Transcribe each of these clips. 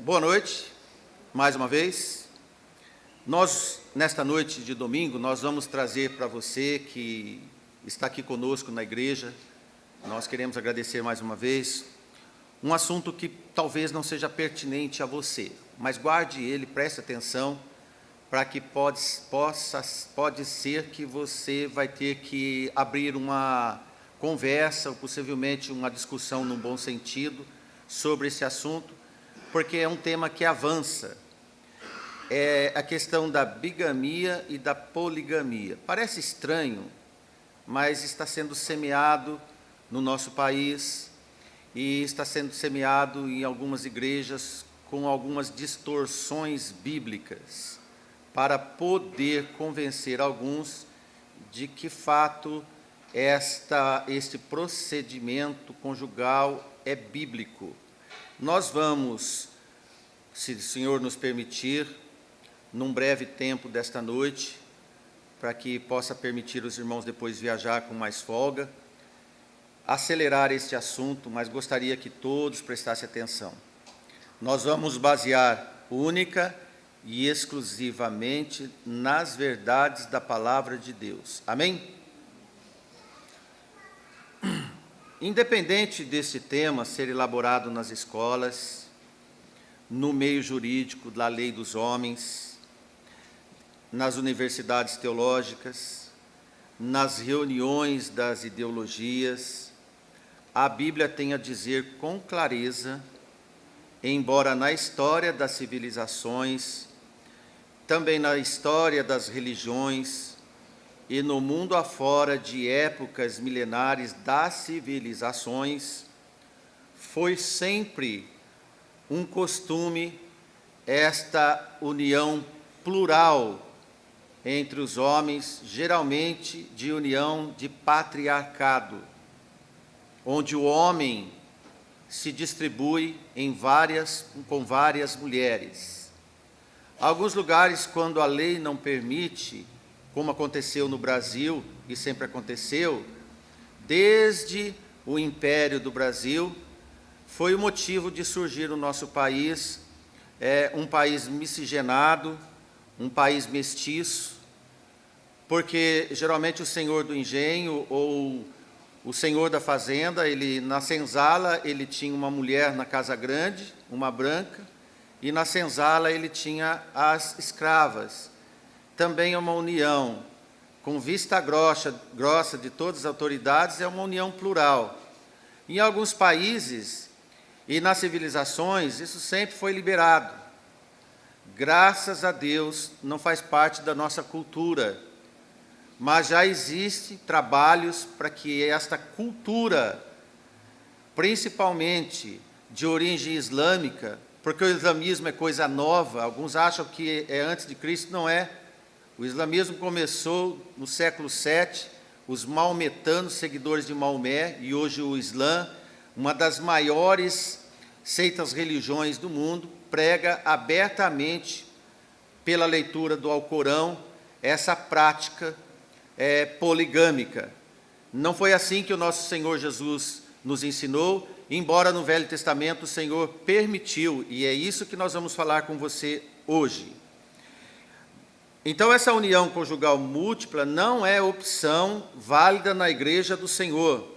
Boa noite, mais uma vez. Nós, nesta noite de domingo, nós vamos trazer para você que está aqui conosco na igreja, nós queremos agradecer mais uma vez, um assunto que talvez não seja pertinente a você, mas guarde ele, preste atenção, para que pode ser que você vai ter que abrir uma conversa, ou possivelmente uma discussão num bom sentido, sobre esse assunto, porque é um tema que avança. É a questão da bigamia e da poligamia. Parece estranho, mas está sendo semeado no nosso país e está sendo semeado em algumas igrejas com algumas distorções bíblicas, para poder convencer alguns de que, fato, este procedimento conjugal é bíblico. Nós vamos, se o Senhor nos permitir, num breve tempo desta noite, para que possa permitir os irmãos depois viajar com mais folga, acelerar este assunto, mas gostaria que todos prestassem atenção. Nós vamos basear única e exclusivamente nas verdades da palavra de Deus. Amém? Independente desse tema ser elaborado nas escolas, no meio jurídico da lei dos homens, nas universidades teológicas, nas reuniões das ideologias, a Bíblia tem a dizer com clareza, embora na história das civilizações, também na história das religiões, e no mundo afora de épocas milenares das civilizações, foi sempre um costume esta união plural entre os homens, geralmente de união de patriarcado, onde o homem se distribui com várias mulheres. Alguns lugares, quando a lei não permite, como aconteceu no Brasil, e sempre aconteceu, desde o Império do Brasil, foi o motivo de surgir no nosso país, um país miscigenado, um país mestiço, porque geralmente o senhor do engenho ou o senhor da fazenda, na senzala, ele tinha uma mulher na casa grande, uma branca, e na senzala ele tinha as escravas. Também é uma união, com vista grossa de todas as autoridades, é uma união plural. Em alguns países e nas civilizações, isso sempre foi liberado. Graças a Deus, não faz parte da nossa cultura, mas já existem trabalhos para que esta cultura, principalmente de origem islâmica, porque o islamismo é coisa nova, alguns acham que é antes de Cristo, não é. O islamismo começou no século VII, os maometanos, seguidores de Maomé, e hoje o Islã, uma das maiores seitas religiões do mundo, prega abertamente, pela leitura do Alcorão, essa prática poligâmica. Não foi assim que o nosso Senhor Jesus nos ensinou, embora no Velho Testamento o Senhor permitiu, e é isso que nós vamos falar com você hoje. Então, essa união conjugal múltipla não é opção válida na igreja do Senhor.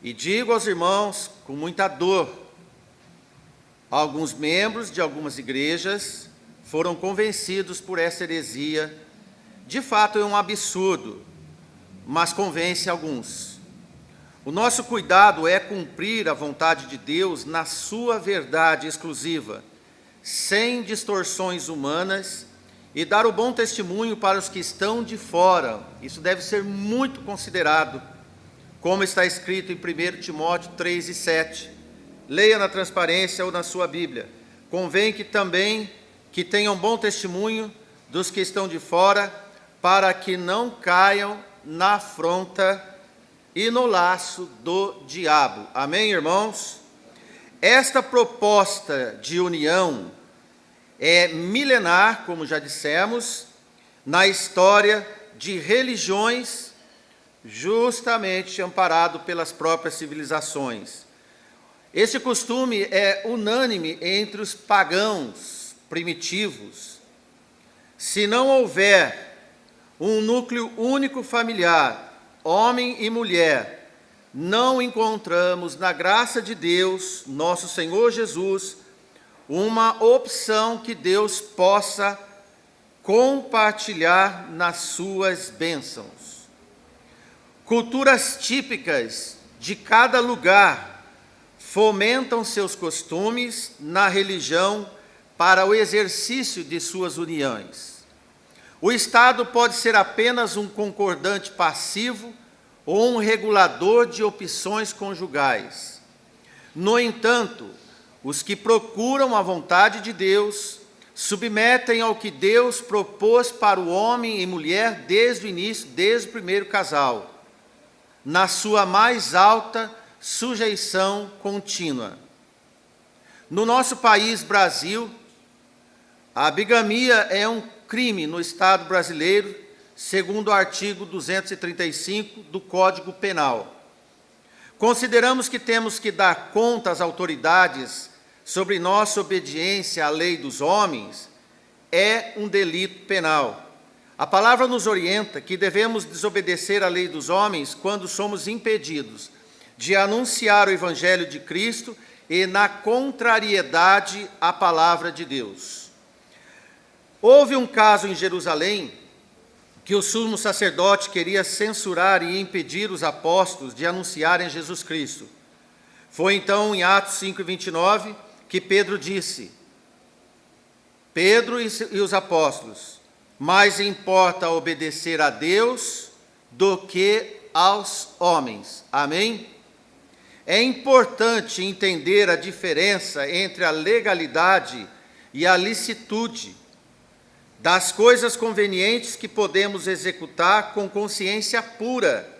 E digo aos irmãos, com muita dor, alguns membros de algumas igrejas foram convencidos por essa heresia. De fato, é um absurdo, mas convence alguns. O nosso cuidado é cumprir a vontade de Deus na sua verdade exclusiva, sem distorções humanas, e dar o bom testemunho para os que estão de fora. Isso deve ser muito considerado, como está escrito em 1 Timóteo 3 e 7. Leia na transparência ou na sua Bíblia. Convém que também que tenham bom testemunho dos que estão de fora, para que não caiam na afronta e no laço do diabo. Amém, irmãos? Esta proposta de união é milenar, como já dissemos, na história de religiões, justamente amparado pelas próprias civilizações. Esse costume é unânime entre os pagãos primitivos. Se não houver um núcleo único familiar, homem e mulher, não encontramos na graça de Deus, nosso Senhor Jesus, uma opção que Deus possa compartilhar nas suas bênçãos. Culturas típicas de cada lugar fomentam seus costumes na religião para o exercício de suas uniões. O Estado pode ser apenas um concordante passivo ou um regulador de opções conjugais. No entanto, os que procuram a vontade de Deus submetem ao que Deus propôs para o homem e mulher desde o início, desde o primeiro casal, na sua mais alta sujeição contínua. No nosso país, Brasil, a bigamia é um crime no Estado brasileiro, segundo o artigo 235 do Código Penal. Consideramos que temos que dar conta às autoridades sobre nossa obediência à lei dos homens, é um delito penal. A palavra nos orienta que devemos desobedecer à lei dos homens quando somos impedidos de anunciar o Evangelho de Cristo e na contrariedade à palavra de Deus. Houve um caso em Jerusalém que o sumo sacerdote queria censurar e impedir os apóstolos de anunciarem Jesus Cristo. Foi então em Atos 5:29 que Pedro disse, Pedro e os apóstolos, mais importa obedecer a Deus do que aos homens. Amém? É importante entender a diferença entre a legalidade e a licitude das coisas convenientes que podemos executar com consciência pura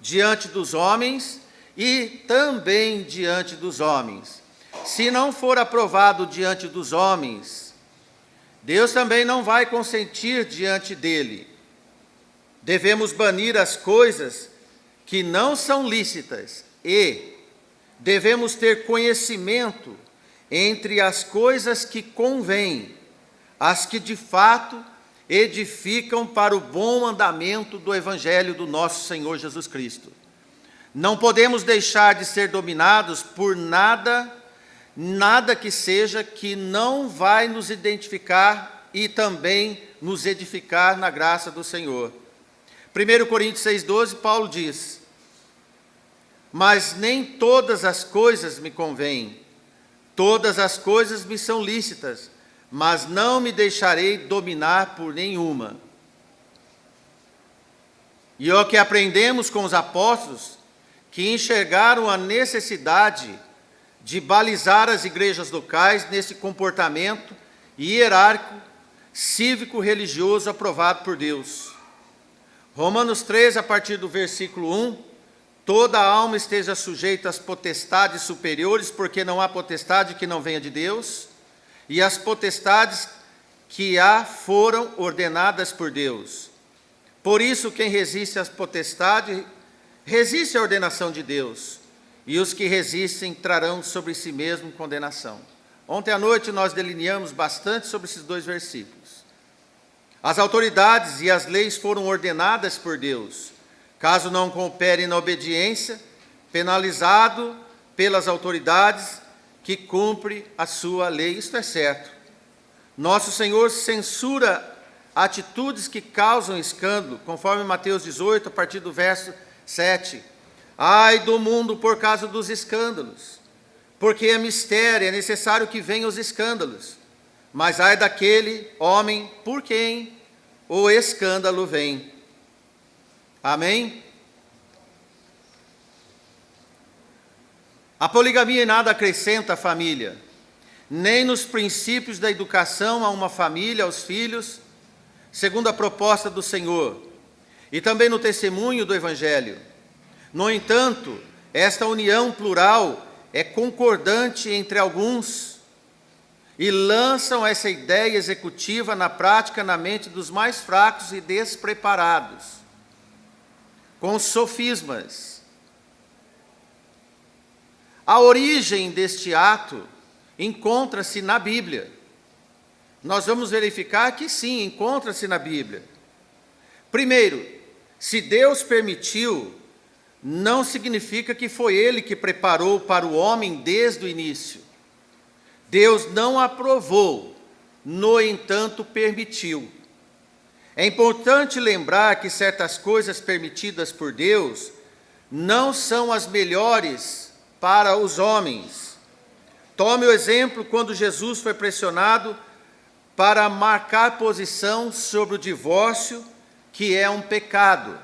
diante dos homens e também diante dos homens. Se não for aprovado diante dos homens, Deus também não vai consentir diante dele. Devemos banir as coisas que não são lícitas e devemos ter conhecimento entre as coisas que convêm, as que de fato edificam para o bom andamento do Evangelho do nosso Senhor Jesus Cristo. Não podemos deixar de ser dominados por nada que seja que não vai nos identificar e também nos edificar na graça do Senhor. 1 Coríntios 6,12, Paulo diz, mas nem todas as coisas me convêm, todas as coisas me são lícitas, mas não me deixarei dominar por nenhuma. E o que aprendemos com os apóstolos, que enxergaram a necessidade de balizar as igrejas locais nesse comportamento hierárquico, cívico-religioso aprovado por Deus. Romanos 3, a partir do versículo 1, toda alma esteja sujeita às potestades superiores, porque não há potestade que não venha de Deus, e as potestades que há foram ordenadas por Deus. Por isso, quem resiste às potestades, resiste à ordenação de Deus, e os que resistem trarão sobre si mesmo condenação. Ontem à noite nós delineamos bastante sobre esses dois versículos. As autoridades e as leis foram ordenadas por Deus. Caso não coopere na obediência, penalizado pelas autoridades que cumpre a sua lei. Isto é certo. Nosso Senhor censura atitudes que causam escândalo, conforme Mateus 18, a partir do verso 7. Ai do mundo por causa dos escândalos, porque é mistério, é necessário que venham os escândalos. Mas ai daquele homem por quem o escândalo vem. Amém? A poligamia em nada acrescenta à família, nem nos princípios da educação a uma família, aos filhos, segundo a proposta do Senhor, e também no testemunho do Evangelho. No entanto, esta união plural é concordante entre alguns e lançam essa ideia executiva na prática na mente dos mais fracos e despreparados, com sofismas. A origem deste ato encontra-se na Bíblia. Nós vamos verificar que sim, encontra-se na Bíblia. Primeiro, se Deus permitiu, não significa que foi Ele que preparou para o homem desde o início. Deus não aprovou, no entanto, permitiu. É importante lembrar que certas coisas permitidas por Deus não são as melhores para os homens. Tome o exemplo quando Jesus foi pressionado para marcar posição sobre o divórcio, que é um pecado.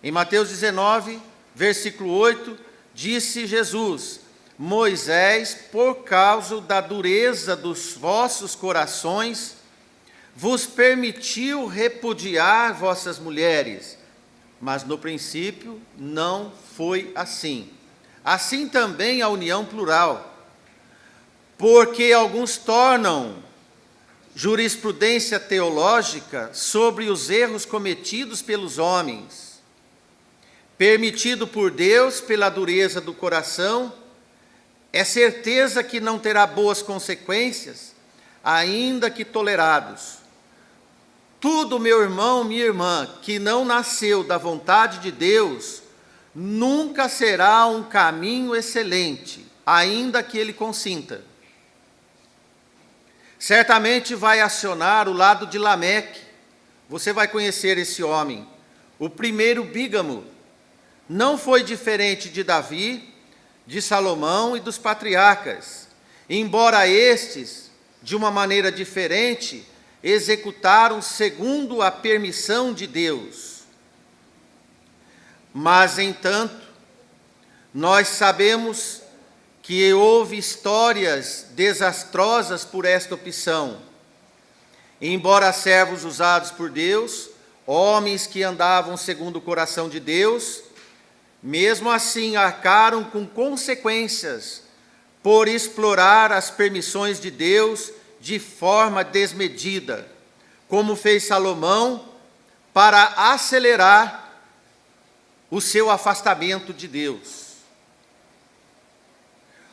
Em Mateus 19, versículo 8, disse Jesus: Moisés, por causa da dureza dos vossos corações, vos permitiu repudiar vossas mulheres, mas no princípio não foi assim. Assim também a união plural, porque alguns tornam jurisprudência teológica sobre os erros cometidos pelos homens, permitido por Deus pela dureza do coração, é certeza que não terá boas consequências, ainda que tolerados. Tudo, meu irmão, minha irmã, que não nasceu da vontade de Deus, nunca será um caminho excelente, ainda que ele consinta. Certamente vai acionar o lado de Lameque. Você vai conhecer esse homem, o primeiro bígamo. Não foi diferente de Davi, de Salomão e dos patriarcas, embora estes, de uma maneira diferente, executaram segundo a permissão de Deus. Mas, entanto, nós sabemos que houve histórias desastrosas por esta opção. Embora servos usados por Deus, homens que andavam segundo o coração de Deus, mesmo assim arcaram com consequências por explorar as permissões de Deus de forma desmedida, como fez Salomão para acelerar o seu afastamento de Deus.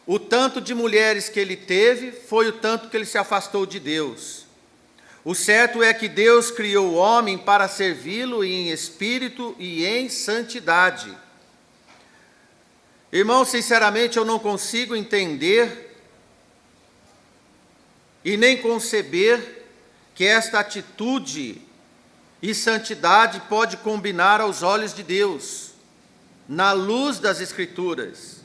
O tanto de mulheres que ele teve foi o tanto que ele se afastou de Deus. O certo é que Deus criou o homem para servi-lo em espírito e em santidade. Irmão, sinceramente eu não consigo entender e nem conceber que esta atitude e santidade pode combinar aos olhos de Deus, na luz das Escrituras.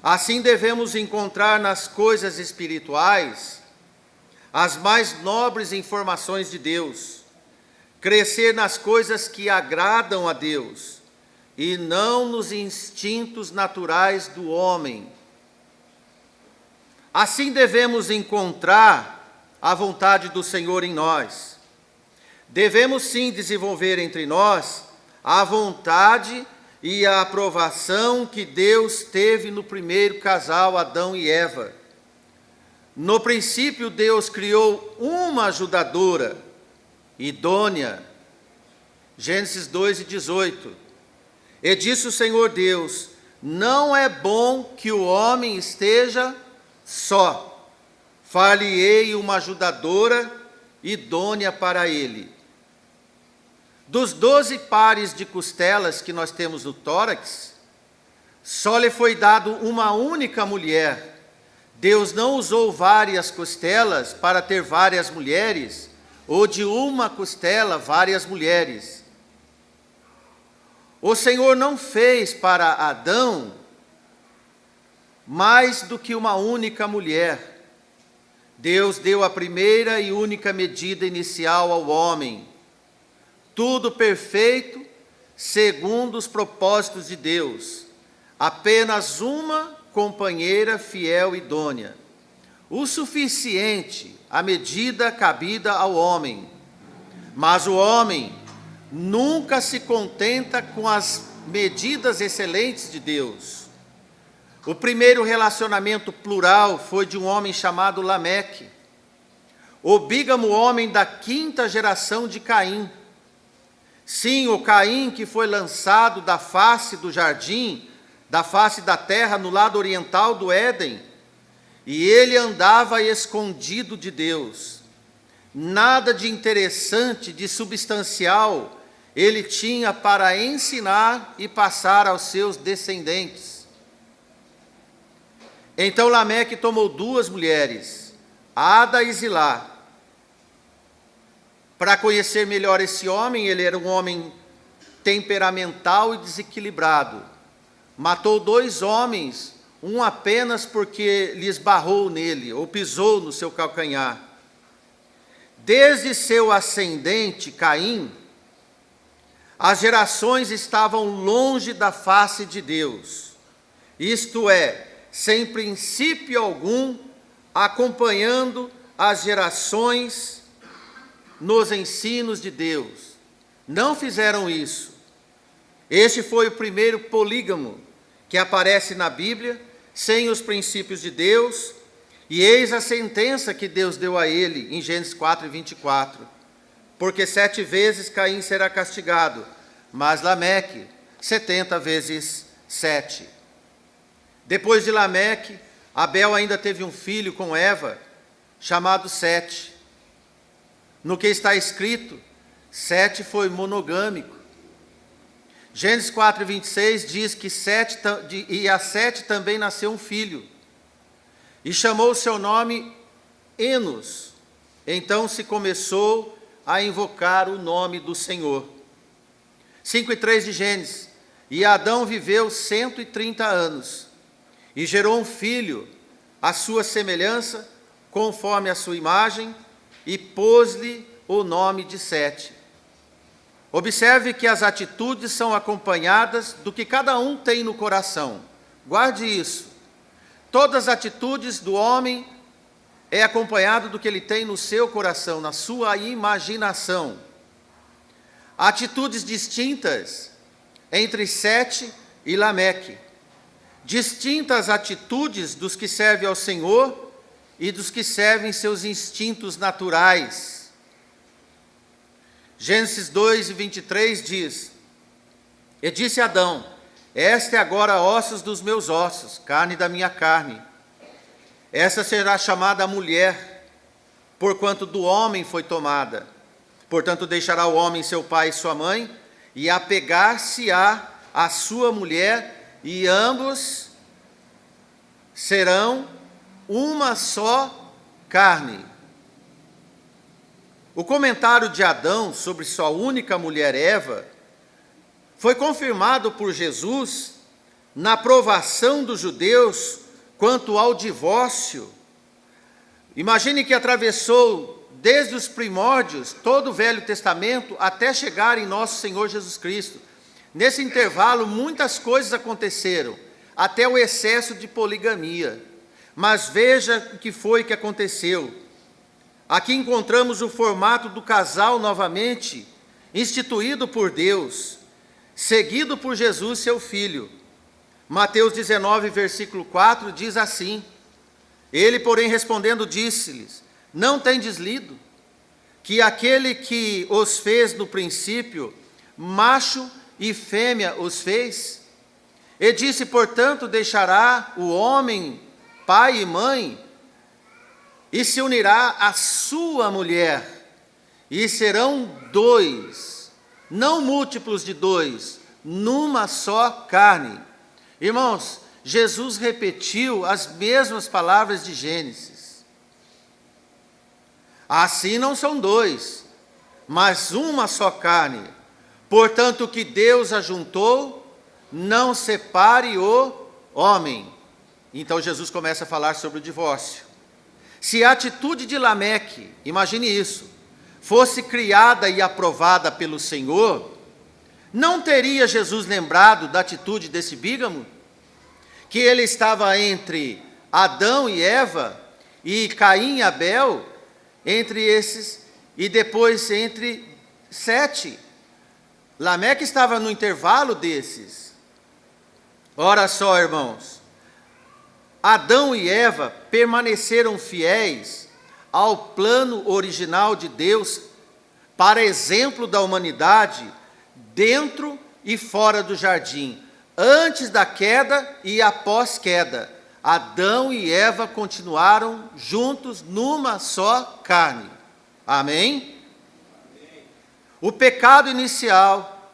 Assim devemos encontrar nas coisas espirituais as mais nobres informações de Deus, crescer nas coisas que agradam a Deus e não nos instintos naturais do homem. Assim devemos encontrar a vontade do Senhor em nós. Devemos sim desenvolver entre nós a vontade e a aprovação que Deus teve no primeiro casal, Adão e Eva. No princípio, Deus criou uma ajudadora, idônea. Gênesis 2:18. E disse o Senhor Deus: não é bom que o homem esteja só. Far-lhe-ei uma ajudadora idônea para ele. Dos 12 pares de costelas que nós temos no tórax, só lhe foi dado uma única mulher. Deus não usou várias costelas para ter várias mulheres, ou de uma costela várias mulheres. O Senhor não fez para Adão mais do que uma única mulher. Deus deu a primeira e única medida inicial ao homem. Tudo perfeito, segundo os propósitos de Deus. Apenas uma companheira fiel e idônea. O suficiente, a medida cabida ao homem. Mas o homem nunca se contenta com as medidas excelentes de Deus. O primeiro relacionamento plural foi de um homem chamado Lameque, o bígamo homem da 5ª geração de Caim. Sim, o Caim que foi lançado da face do jardim da face da terra no lado oriental do Éden, e ele andava escondido de Deus. Nada de interessante, de substancial, ele tinha para ensinar e passar aos seus descendentes. Então Lameque tomou 2 mulheres, Ada e Zilá. Para conhecer melhor esse homem, ele era um homem temperamental e desequilibrado. Matou 2 homens, um apenas porque lhe esbarrou nele, ou pisou no seu calcanhar. Desde seu ascendente, Caim, as gerações estavam longe da face de Deus, isto é, sem princípio algum, acompanhando as gerações nos ensinos de Deus. Não fizeram isso. Este foi o primeiro polígamo que aparece na Bíblia, sem os princípios de Deus, e eis a sentença que Deus deu a ele, em Gênesis 4:24. Porque 7 vezes Caim será castigado, mas Lameque 70 vezes 7. Depois de Lameque, Abel ainda teve um filho com Eva, chamado Sete. No que está escrito, Sete foi monogâmico. Gênesis 4:26 diz que a Sete também nasceu um filho, e chamou o seu nome Enos. Então se começou a invocar o nome do Senhor. 5:3 de Gênesis, e Adão viveu 130 anos, e gerou um filho, à sua semelhança, conforme a sua imagem, e pôs-lhe o nome de Sete. Observe que as atitudes são acompanhadas do que cada um tem no coração. Guarde isso. Todas as atitudes do homem é acompanhado do que ele tem no seu coração, na sua imaginação. Atitudes distintas entre Sete e Lameque. Distintas atitudes dos que servem ao Senhor e dos que servem seus instintos naturais. Gênesis 2:23 diz: E disse Adão: Esta é agora ossos dos meus ossos, carne da minha carne. Essa será chamada mulher, porquanto do homem foi tomada. Portanto deixará o homem seu pai e sua mãe, e apegar-se-á à sua mulher, e ambos serão uma só carne. O comentário de Adão sobre sua única mulher Eva foi confirmado por Jesus na provação dos judeus quanto ao divórcio. Imagine que atravessou desde os primórdios todo o Velho Testamento até chegar em nosso Senhor Jesus Cristo. Nesse intervalo muitas coisas aconteceram, até o excesso de poligamia. Mas veja o que foi que aconteceu. Aqui encontramos o formato do casal novamente, instituído por Deus, seguido por Jesus, seu Filho. Mateus 19, versículo 4, diz assim: Ele, porém, respondendo, disse-lhes: Não tendes lido que aquele que os fez no princípio, macho e fêmea os fez? E disse, portanto, deixará o homem pai e mãe, e se unirá à sua mulher, e serão 2, não múltiplos de 2, numa só carne. Irmãos, Jesus repetiu as mesmas palavras de Gênesis. Assim não são 2, mas uma só carne. Portanto, o que Deus ajuntou, não separe o homem. Então Jesus começa a falar sobre o divórcio. Se a atitude de Lameque, imagine isso, fosse criada e aprovada pelo Senhor, não teria Jesus lembrado da atitude desse bígamo? Que ele estava entre Adão e Eva, e Caim e Abel, entre esses, e depois entre Sete. Lameque estava no intervalo desses. Ora só, irmãos, Adão e Eva permaneceram fiéis ao plano original de Deus, para exemplo da humanidade, dentro e fora do jardim, antes da queda e após queda, Adão e Eva continuaram juntos numa só carne. Amém? O pecado inicial,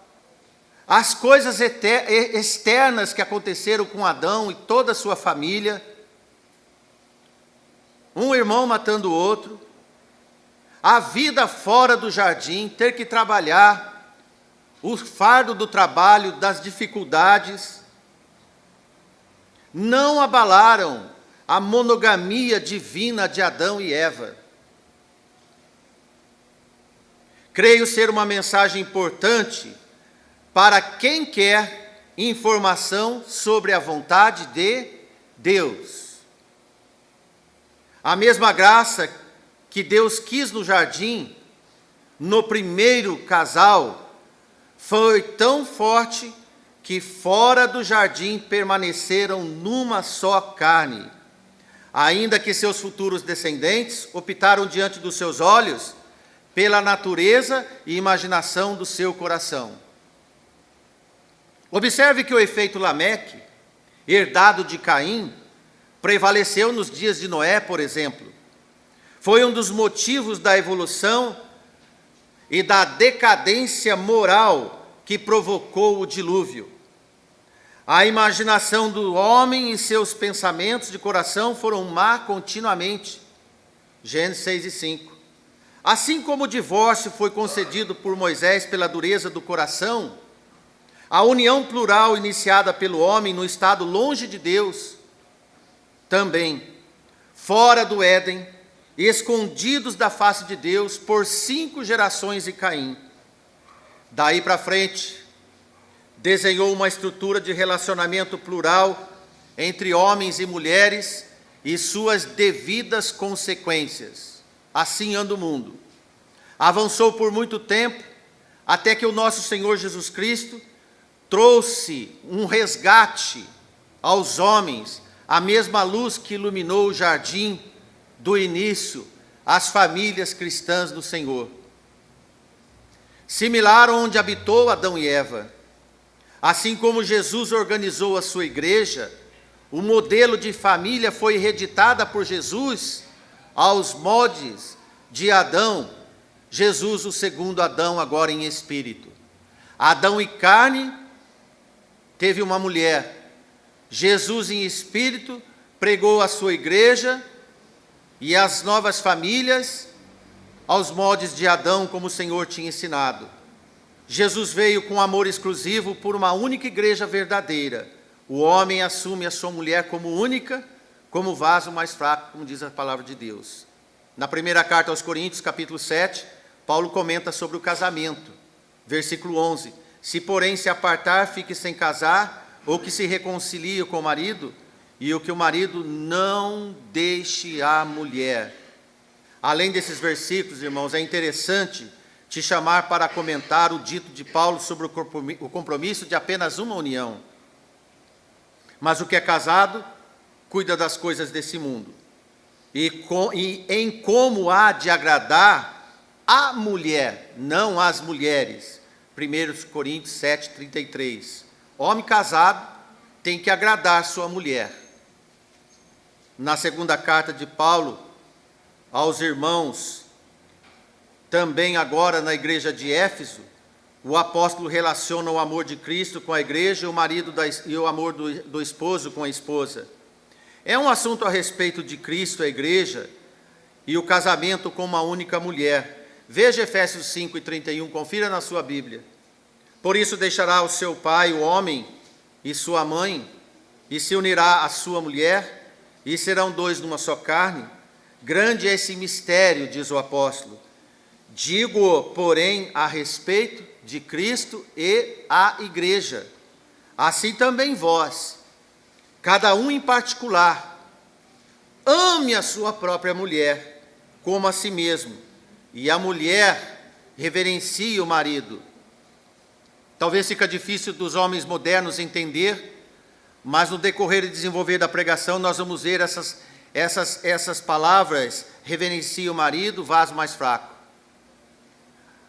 as coisas externas que aconteceram com Adão e toda a sua família, um irmão matando o outro, a vida fora do jardim, ter que trabalhar, o fardo do trabalho, das dificuldades, não abalaram a monogamia divina de Adão e Eva. Creio ser uma mensagem importante para quem quer informação sobre a vontade de Deus. A mesma graça que Deus quis no jardim, no primeiro casal, foi tão forte que fora do jardim permaneceram numa só carne, ainda que seus futuros descendentes optaram diante dos seus olhos pela natureza e imaginação do seu coração. Observe que o efeito Lameque, herdado de Caim, prevaleceu nos dias de Noé, por exemplo. Foi um dos motivos da evolução e da decadência moral que provocou o dilúvio. A imaginação do homem e seus pensamentos de coração foram má continuamente. Gênesis 6 e 5. Assim como o divórcio foi concedido por Moisés pela dureza do coração, a união plural iniciada pelo homem no estado longe de Deus, também, fora do Éden, escondidos da face de Deus por 5 gerações de Caim. Daí para frente, desenhou uma estrutura de relacionamento plural entre homens e mulheres e suas devidas consequências. Assim anda o mundo. Avançou por muito tempo, até que o nosso Senhor Jesus Cristo trouxe um resgate aos homens, a mesma luz que iluminou o jardim do início, as famílias cristãs do Senhor. Similar onde habitou Adão e Eva. Assim como Jesus organizou a sua igreja, o modelo de família foi reeditada por Jesus aos moldes de Adão, Jesus o segundo Adão agora em espírito. Adão em carne teve uma mulher, Jesus em espírito pregou a sua igreja e as novas famílias aos moldes de Adão, como o Senhor tinha ensinado. Jesus veio com amor exclusivo por uma única igreja verdadeira. O homem assume a sua mulher como única, como vaso mais fraco, como diz a palavra de Deus. Na primeira carta aos Coríntios, capítulo 7, Paulo comenta sobre o casamento. Versículo 11. Se porém se apartar, fique sem casar, ou que se reconcilie com o marido, e o que o marido não deixe a mulher. Além desses versículos, irmãos, é interessante te chamar para comentar o dito de Paulo sobre o compromisso de apenas uma união. Mas o que é casado, cuida das coisas desse mundo. E em como há de agradar a mulher, não as mulheres. 1 Coríntios 7, 33. Homem casado tem que agradar sua mulher. Na segunda carta de Paulo aos irmãos, também agora na igreja de Éfeso, o apóstolo relaciona o amor de Cristo com a igreja e o amor do esposo com a esposa. É um assunto a respeito de Cristo, a igreja, e o casamento com uma única mulher. Veja Efésios 5 e 31, confira na sua Bíblia. Por isso deixará o seu pai, o homem, e sua mãe, e se unirá à sua mulher, e serão 2 numa só carne. Grande é esse mistério, diz o apóstolo. Digo, porém, a respeito de Cristo e a igreja. Assim também vós, cada um em particular, ame a sua própria mulher, como a si mesmo, e a mulher reverencie o marido. Talvez fica difícil dos homens modernos entender, mas no decorrer e desenvolver da pregação nós vamos ver essas palavras: reverencie o marido, vaso mais fraco.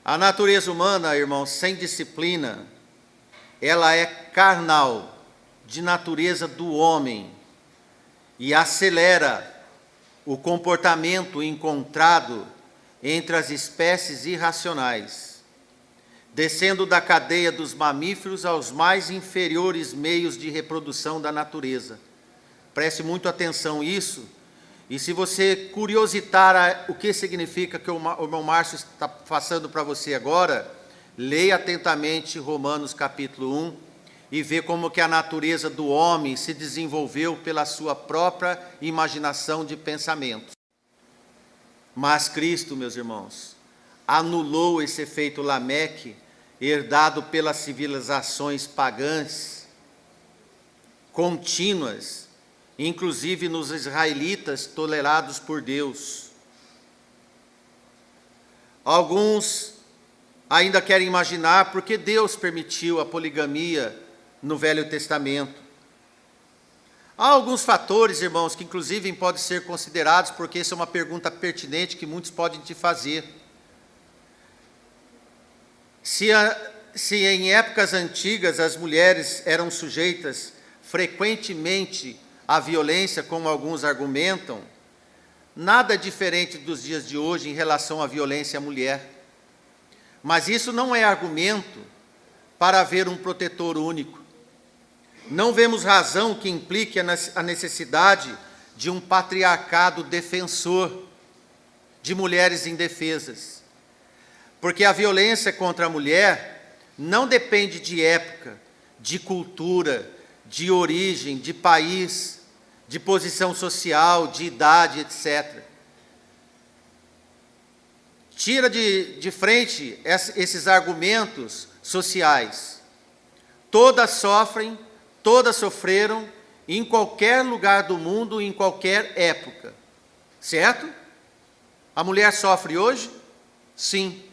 A natureza humana, irmãos, sem disciplina, ela é carnal, de natureza do homem e acelera o comportamento encontrado entre as espécies irracionais, descendo da cadeia dos mamíferos aos mais inferiores meios de reprodução da natureza. Preste muito atenção nisso, e se você curiositar o que significa que o irmão Márcio está passando para você agora, leia atentamente Romanos capítulo 1, e vê como que a natureza do homem se desenvolveu pela sua própria imaginação de pensamentos. Mas Cristo, meus irmãos, anulou esse efeito Lameque, herdado pelas civilizações pagãs, contínuas, inclusive nos israelitas tolerados por Deus. Alguns ainda querem imaginar por que Deus permitiu a poligamia no Velho Testamento. Há alguns fatores, irmãos, que inclusive podem ser considerados, porque essa é uma pergunta pertinente que muitos podem te fazer. Se em épocas antigas as mulheres eram sujeitas frequentemente à violência, como alguns argumentam, nada diferente dos dias de hoje em relação à violência à mulher. Mas isso não é argumento para haver um protetor único. Não vemos razão que implique a necessidade de um patriarcado defensor de mulheres indefesas. Porque a violência contra a mulher não depende de época, de cultura, de origem, de país, de posição social, de idade, etc. Tira de frente esses argumentos sociais. Todas sofrem, todas sofreram, em qualquer lugar do mundo, em qualquer época. Certo? A mulher sofre hoje? Sim.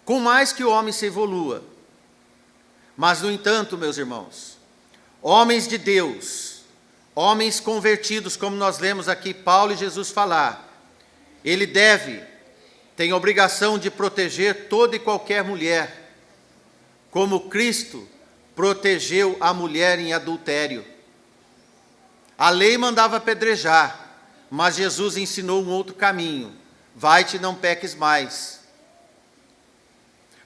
Com mais que o homem se evolua. Mas, no entanto, meus irmãos, homens de Deus, homens convertidos, como nós lemos aqui Paulo e Jesus falar, ele tem a obrigação de proteger toda e qualquer mulher, como Cristo protegeu a mulher em adultério. A lei mandava apedrejar, mas Jesus ensinou um outro caminho: vai-te, não peques mais.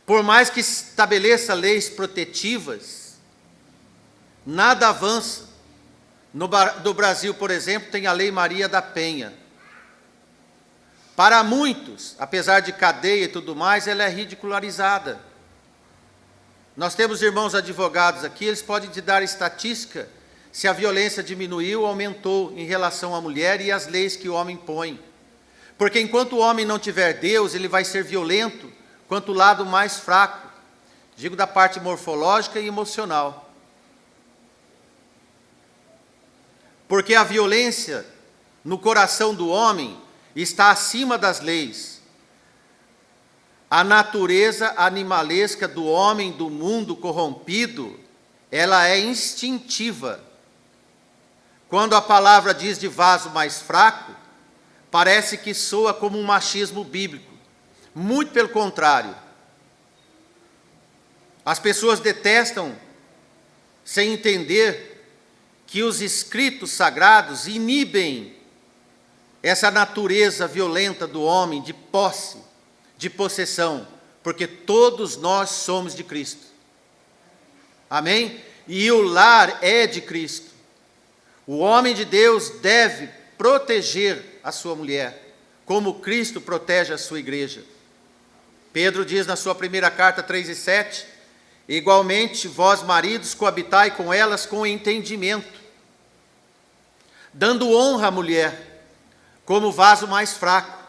Por mais que estabeleça leis protetivas, nada avança. No Brasil, por exemplo, tem a Lei Maria da Penha. Para muitos, apesar de cadeia e tudo mais, ela é ridicularizada. Nós temos irmãos advogados aqui, eles podem te dar estatística se a violência diminuiu ou aumentou em relação à mulher e as leis que o homem põe. Porque enquanto o homem não tiver Deus, ele vai ser violento quanto o lado mais fraco, digo da parte morfológica e emocional. Porque a violência no coração do homem está acima das leis. A natureza animalesca do homem, do mundo corrompido, ela é instintiva. Quando a palavra diz de vaso mais fraco, parece que soa como um machismo bíblico. Muito pelo contrário. As pessoas detestam, sem entender, que os escritos sagrados inibem essa natureza violenta do homem, de posse, de possessão, porque todos nós somos de Cristo. Amém? E o lar é de Cristo. O homem de Deus deve proteger a sua mulher, como Cristo protege a sua igreja. Pedro diz na sua primeira carta 3:7, igualmente vós maridos coabitai com elas com entendimento, dando honra à mulher, como vaso mais fraco,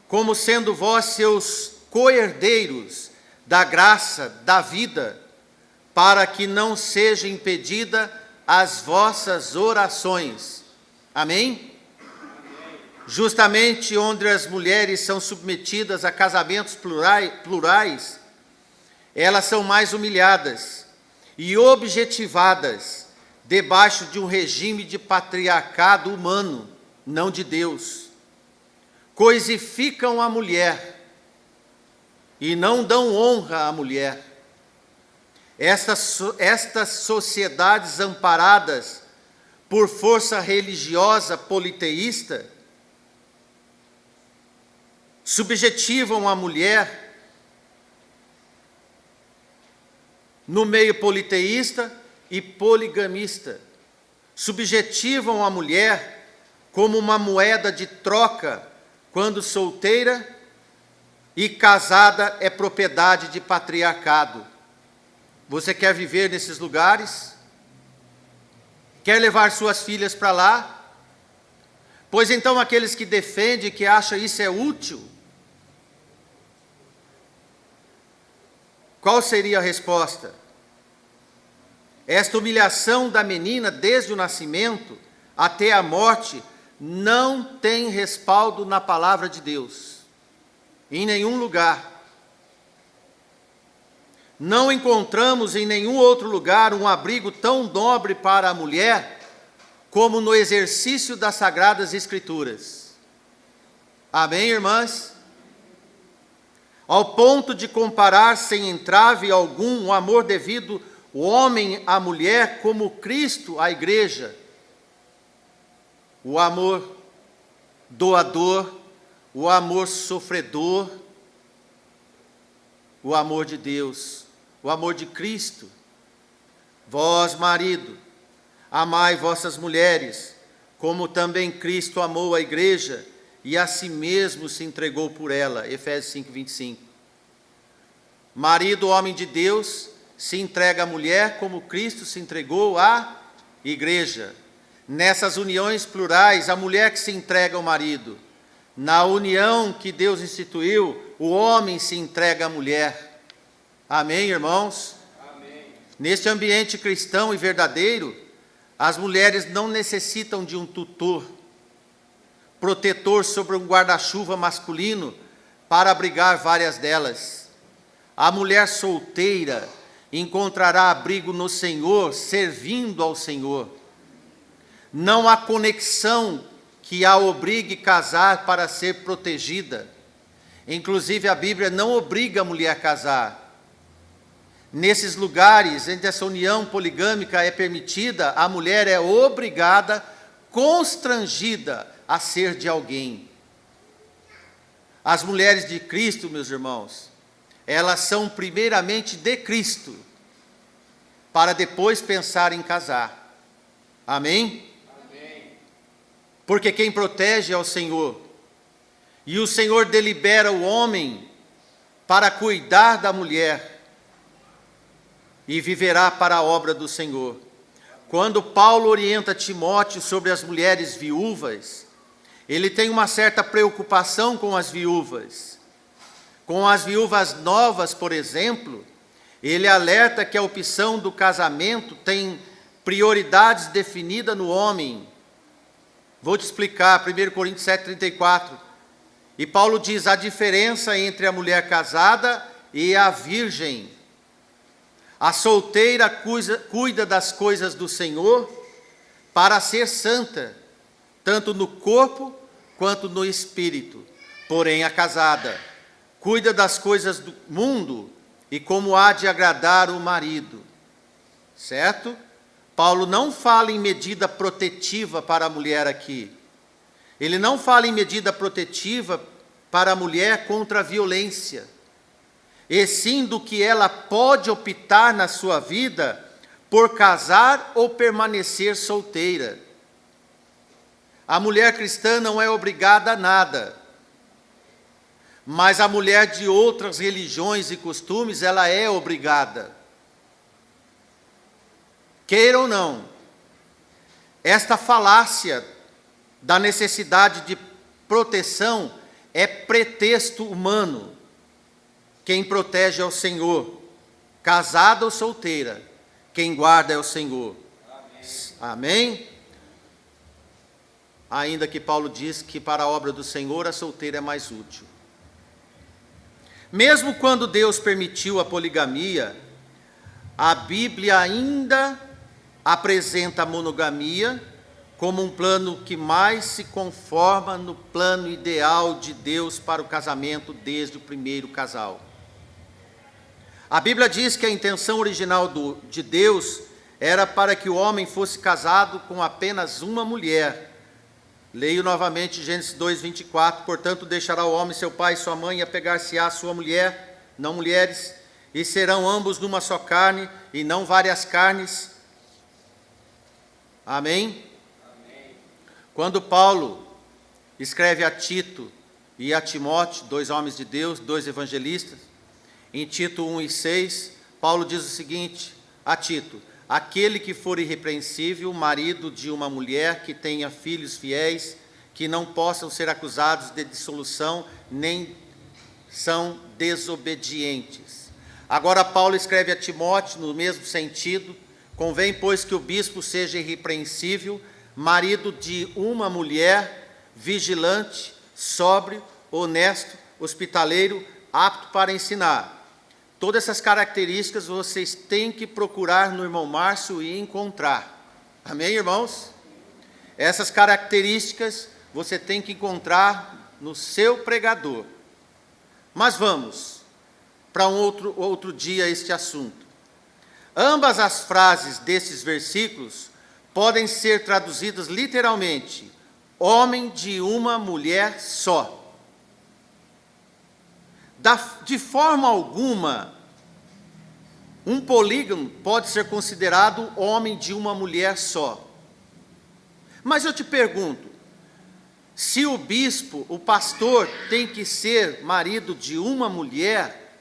como sendo vós seus co-herdeiros da graça, da vida, para que não seja impedida as vossas orações. Amém? Justamente onde as mulheres são submetidas a casamentos plurais, elas são mais humilhadas e objetivadas debaixo de um regime de patriarcado humano, não de Deus. Coisificam a mulher e não dão honra à mulher. Estas sociedades amparadas por força religiosa politeísta subjetivam a mulher no meio politeísta e poligamista. Subjetivam a mulher como uma moeda de troca quando solteira e casada é propriedade de patriarcado. Você quer viver nesses lugares? Quer levar suas filhas para lá? Pois então aqueles que defendem, que acham isso é útil, qual seria a resposta? Esta humilhação da menina desde o nascimento até a morte não tem respaldo na palavra de Deus, em nenhum lugar. Não encontramos em nenhum outro lugar um abrigo tão nobre para a mulher como no exercício das Sagradas Escrituras. Amém, irmãs? Ao ponto de comparar sem entrave algum o amor devido o homem à mulher como Cristo à igreja. O amor doador, o amor sofredor, o amor de Deus, o amor de Cristo. Vós, marido, amai vossas mulheres, como também Cristo amou a igreja e a si mesmo se entregou por ela. Efésios 5:25. Marido, homem de Deus, se entrega à mulher como Cristo se entregou à igreja. Nessas uniões plurais, a mulher que se entrega ao marido. Na união que Deus instituiu, o homem se entrega à mulher. Amém, irmãos? Amém. Neste ambiente cristão e verdadeiro, as mulheres não necessitam de um tutor, protetor sobre um guarda-chuva masculino para abrigar várias delas. A mulher solteira encontrará abrigo no Senhor, servindo ao Senhor. Não há conexão que a obrigue a casar para ser protegida. Inclusive, a Bíblia não obriga a mulher a casar. Nesses lugares, onde essa união poligâmica é permitida, a mulher é obrigada, constrangida a ser de alguém. As mulheres de Cristo, meus irmãos, elas são primeiramente de Cristo, para depois pensar em casar. Amém? Amém. Porque quem protege é o Senhor. E o Senhor delibera o homem para cuidar da mulher e viverá para a obra do Senhor. Quando Paulo orienta Timóteo sobre as mulheres viúvas, ele tem uma certa preocupação com as viúvas. Com as viúvas novas, por exemplo, ele alerta que a opção do casamento tem prioridades definidas no homem. Vou te explicar, 1 Coríntios 7,34. E Paulo diz a diferença entre a mulher casada e a virgem. A solteira cuida das coisas do Senhor para ser santa, tanto no corpo quanto no espírito. Porém, a casada cuida das coisas do mundo e como há de agradar o marido. Certo? Paulo não fala em medida protetiva para a mulher aqui. Ele não fala em medida protetiva para a mulher contra a violência, e sim do que ela pode optar na sua vida por casar ou permanecer solteira. A mulher cristã não é obrigada a nada, mas a mulher de outras religiões e costumes, ela é obrigada. Queira ou não, esta falácia da necessidade de proteção é pretexto humano. Quem protege é o Senhor, casada ou solteira, quem guarda é o Senhor. Amém? Amém? Ainda que Paulo diz que para a obra do Senhor a solteira é mais útil. Mesmo quando Deus permitiu a poligamia, a Bíblia ainda apresenta a monogamia como um plano que mais se conforma no plano ideal de Deus para o casamento desde o primeiro casal. A Bíblia diz que a intenção original de Deus era para que o homem fosse casado com apenas uma mulher. Leio novamente Gênesis 2:24, portanto deixará o homem seu pai e sua mãe e apegar-se-á à sua mulher, não mulheres, e serão ambos numa só carne e não várias carnes. Amém? Amém. Quando Paulo escreve a Tito e a Timóteo, dois homens de Deus, dois evangelistas, em Tito 1:6, Paulo diz o seguinte a Tito: aquele que for irrepreensível, marido de uma mulher que tenha filhos fiéis, que não possam ser acusados de dissolução, nem são desobedientes. Agora Paulo escreve a Timóteo no mesmo sentido: convém, pois, que o bispo seja irrepreensível, marido de uma mulher, vigilante, sóbrio, honesto, hospitaleiro, apto para ensinar. Todas essas características vocês têm que procurar no irmão Márcio e encontrar. Amém, irmãos? Essas características você tem que encontrar no seu pregador. Mas vamos para um outro dia este assunto. Ambas as frases desses versículos podem ser traduzidas literalmente: homem de uma mulher só. De forma alguma, um polígamo pode ser considerado homem de uma mulher só. Mas eu te pergunto, se o bispo, o pastor, tem que ser marido de uma mulher,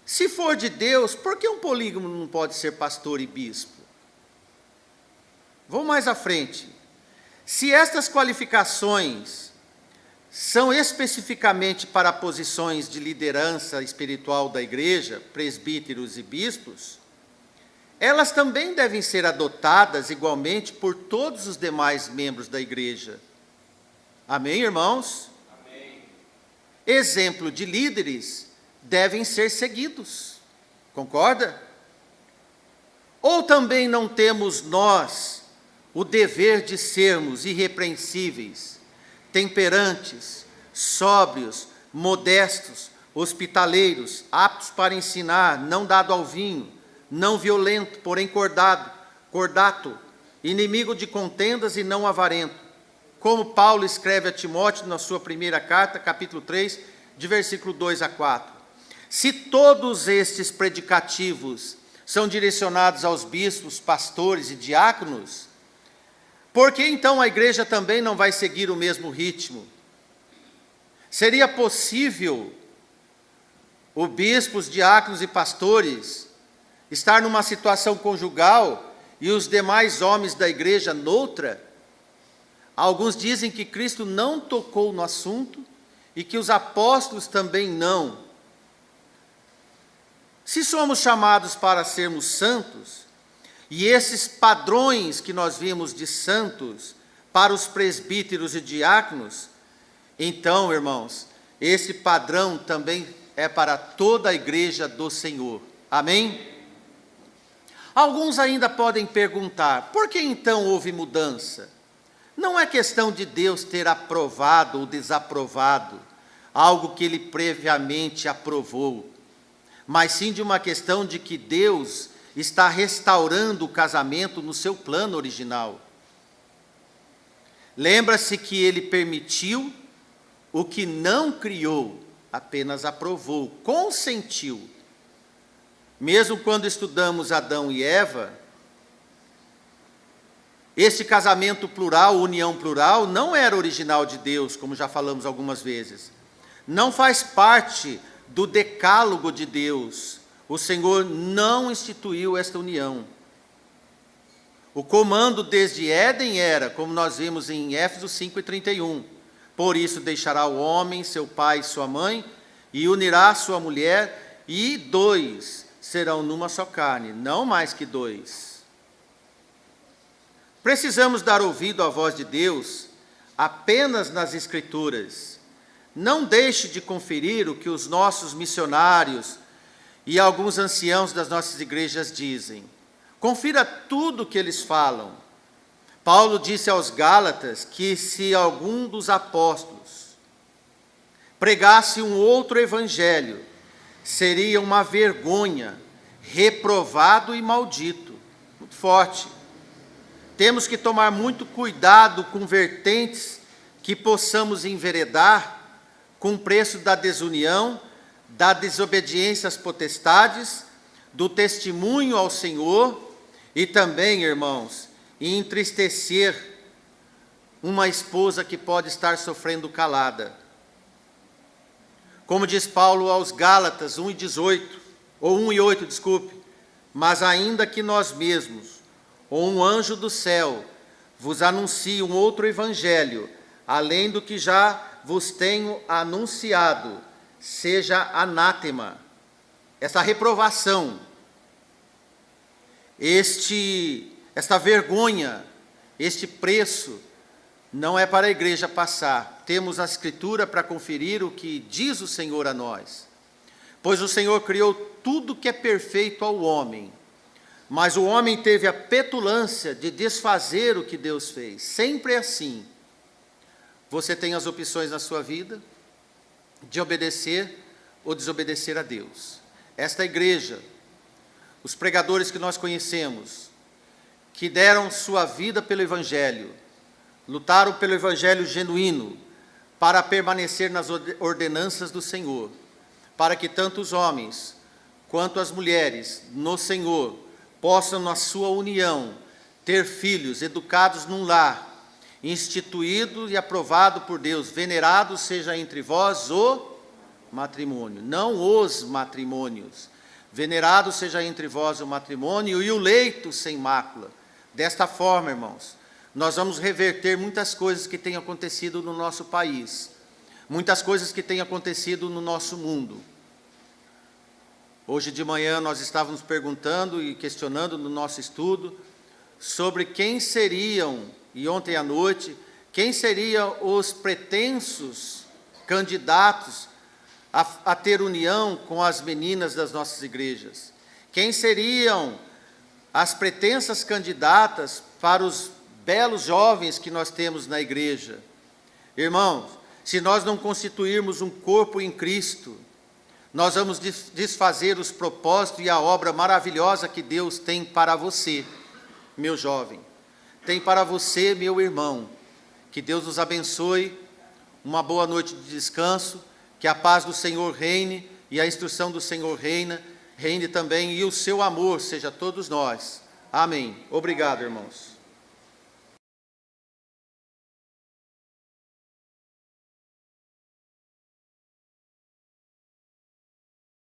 se for de Deus, por que um polígamo não pode ser pastor e bispo? Vou mais à frente. Se estas qualificações são especificamente para posições de liderança espiritual da igreja, presbíteros e bispos, elas também devem ser adotadas igualmente por todos os demais membros da igreja. Amém, irmãos? Amém. Exemplo de líderes devem ser seguidos. Concorda? Ou também não temos nós o dever de sermos irrepreensíveis, temperantes, sóbrios, modestos, hospitaleiros, aptos para ensinar, não dado ao vinho, não violento, porém cordato, inimigo de contendas e não avarento, como Paulo escreve a Timóteo na sua primeira carta, capítulo 3, de versículo 2 a 4. Se todos estes predicativos são direcionados aos bispos, pastores e diáconos, por que então a igreja também não vai seguir o mesmo ritmo? Seria possível o bispo, os diáconos e pastores estar numa situação conjugal e os demais homens da igreja noutra? Alguns dizem que Cristo não tocou no assunto e que os apóstolos também não. Se somos chamados para sermos santos, e esses padrões que nós vimos de santos para os presbíteros e diáconos, então, irmãos, esse padrão também é para toda a igreja do Senhor. Amém? Alguns ainda podem perguntar: por que então houve mudança? Não é questão de Deus ter aprovado ou desaprovado algo que Ele previamente aprovou, mas sim de uma questão de que Deus está restaurando o casamento no seu plano original. Lembra-se que Ele permitiu o que não criou, apenas aprovou, consentiu. Mesmo quando estudamos Adão e Eva, esse casamento plural, união plural, não era original de Deus, como já falamos algumas vezes. Não faz parte do decálogo de Deus. O Senhor não instituiu esta união. O comando desde Éden era, como nós vimos em Éfeso 5:31, por isso deixará o homem, seu pai e sua mãe, e unirá sua mulher, e dois serão numa só carne, não mais que dois. Precisamos dar ouvido à voz de Deus apenas nas Escrituras. Não deixe de conferir o que os nossos missionários e alguns anciãos das nossas igrejas dizem. Confira tudo o que eles falam. Paulo disse aos Gálatas que se algum dos apóstolos pregasse um outro evangelho, seria uma vergonha, reprovado e maldito. Muito forte. Temos que tomar muito cuidado com vertentes que possamos enveredar com o preço da desunião, da desobediência às potestades, do testemunho ao Senhor e também, irmãos, entristecer uma esposa que pode estar sofrendo calada. Como diz Paulo aos Gálatas 1:18, ou 1:8, desculpe, mas ainda que nós mesmos, ou um anjo do céu, vos anuncie um outro evangelho, além do que já vos tenho anunciado, seja anátema. Essa reprovação, esta vergonha, este preço, não é para a igreja passar. Temos a Escritura para conferir o que diz o Senhor a nós. Pois o Senhor criou tudo que é perfeito ao homem, mas o homem teve a petulância de desfazer o que Deus fez. Sempre é assim. Você tem as opções na sua vida de obedecer ou desobedecer a Deus. Esta igreja, os pregadores que nós conhecemos, que deram sua vida pelo Evangelho, lutaram pelo Evangelho genuíno, para permanecer nas ordenanças do Senhor, para que tanto os homens quanto as mulheres no Senhor possam, na sua união, ter filhos educados num lar, instituído e aprovado por Deus. Venerado seja entre vós o matrimônio, não os matrimônios. Venerado seja entre vós o matrimônio e o leito sem mácula. Desta forma, irmãos, nós vamos reverter muitas coisas que têm acontecido no nosso país, muitas coisas que têm acontecido no nosso mundo. Hoje de manhã nós estávamos perguntando e questionando no nosso estudo sobre quem seriam, e ontem à noite, quem seriam os pretensos candidatos a ter união com as meninas das nossas igrejas. Quem seriam as pretensas candidatas para os belos jovens que nós temos na igreja. Irmãos, se nós não constituirmos um corpo em Cristo, nós vamos desfazer os propósitos e a obra maravilhosa que Deus tem para você, meu jovem. Tem para você, meu irmão. Que Deus nos abençoe, uma boa noite de descanso, que a paz do Senhor reine e a instrução do Senhor reine também, e o seu amor seja todos nós. Amém. Obrigado, irmãos.